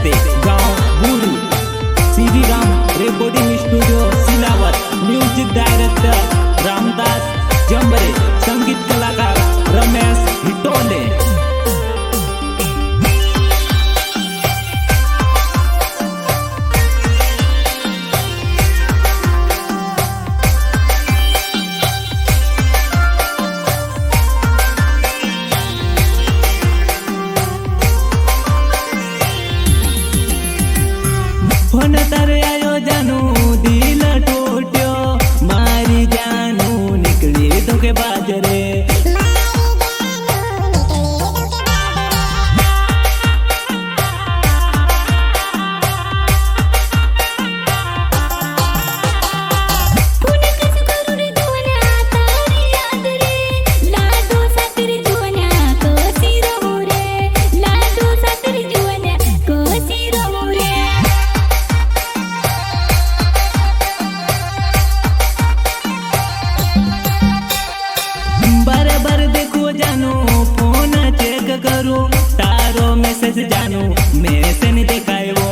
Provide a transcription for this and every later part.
सस्ते गांव बूरी। Shri Ram recording studio Silawat. Music director Ramdas Jambre. संगीत कलाकार रमेश हिटोले। फोन तारे आयो जानू दिल टूट्यो मारी जानू निकली धोखे बाजरे। करूं तारो मैसेज जानू मैसेज नहीं देखाए वो।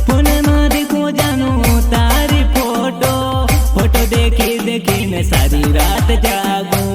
फोन में देखो जानू तारी फोटो फोटो देखी देखी मैं सारी रात जागूं।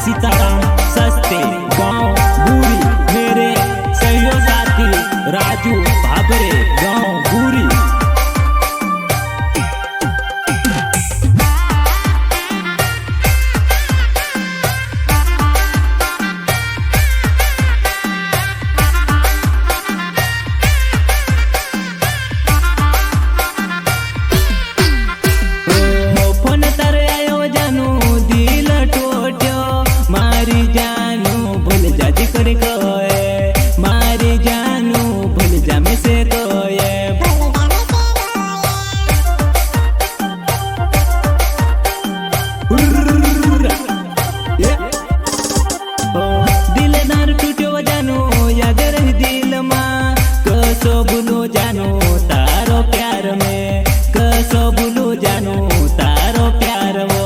सीताराम सस्ते गांव बूरी। मेरे सहयोग साथी राजू भाबरे गांव बूरी। फोन तर आयो जानू दिल टूट्यो मारी जानू भूल जा जिक्र कोए। मारी जानू भूल जा में से कोए। दिलदार टूट्यो जानू याद रही दिल माँ कसो भूलो जानू तारो प्यार में। कसो भूलो जानू तारो प्यार वो।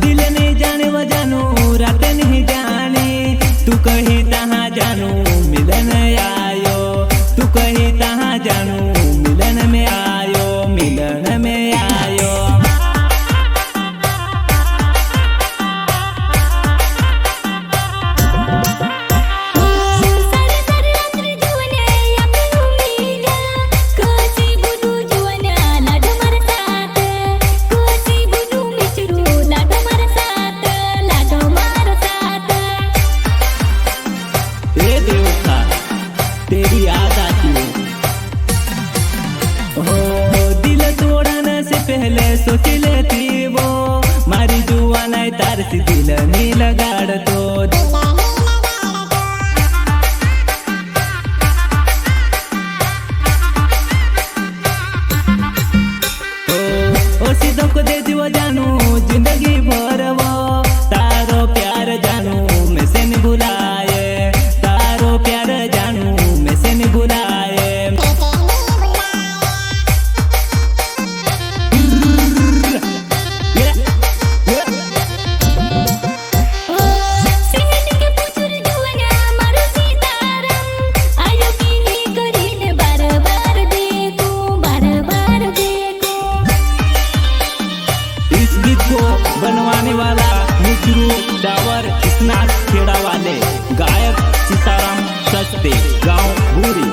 दिल नहीं जाने वो जानू रात नहीं जाने। तू कहीं तहाँ जानू मिलन आयो। तू कहीं तहाँ जानू मिलन में आयो। मिलन में आयो। तेरी याद आती हो दिल तोड़ने से पहले सोच लेती वो। मारी जुआ नहीं तार से दिल नहीं लगाड़ तो। जानू जिंदगी भर वो तारो प्यार जानू मैं से नहीं भुलाए तारो प्यार जानू मैं से नहीं भुलाए बनवाने वाला मुचरू डावर स्नात खेड़ा वाले गायक सीताराम सस्ते गांव भूरी।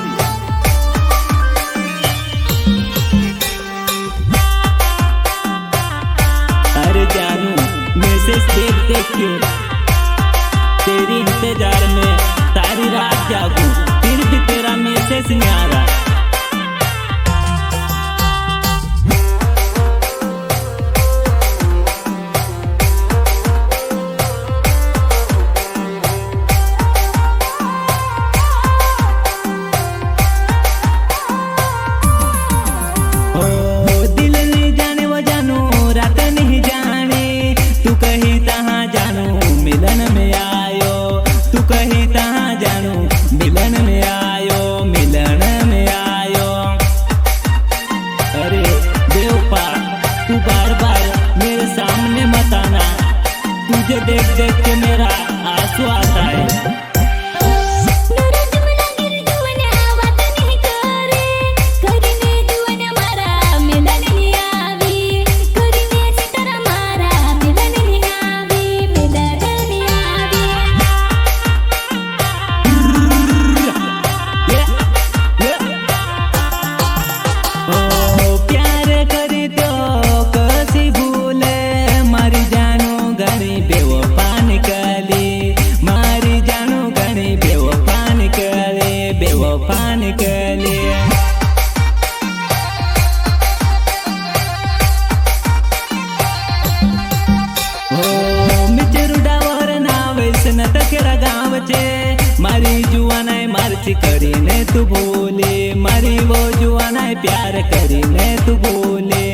अरे जानू मैसेज देख देख के तेरी इंतजार में सारी रात जागूं फिर भी तेरा मैसेज नहीं आ रहा। मिलन में आयो तू कहीं तहाँ जानू मिलन में आयो मिलन में आयो। अरे देवपा तू बार बार मेरे सामने मत आना तुझे देख देख के मेरा आंसू आता है। मारी जुआनाय मारची करीने तू बोले मारी वो जुआनाय प्यार करीने तू बोले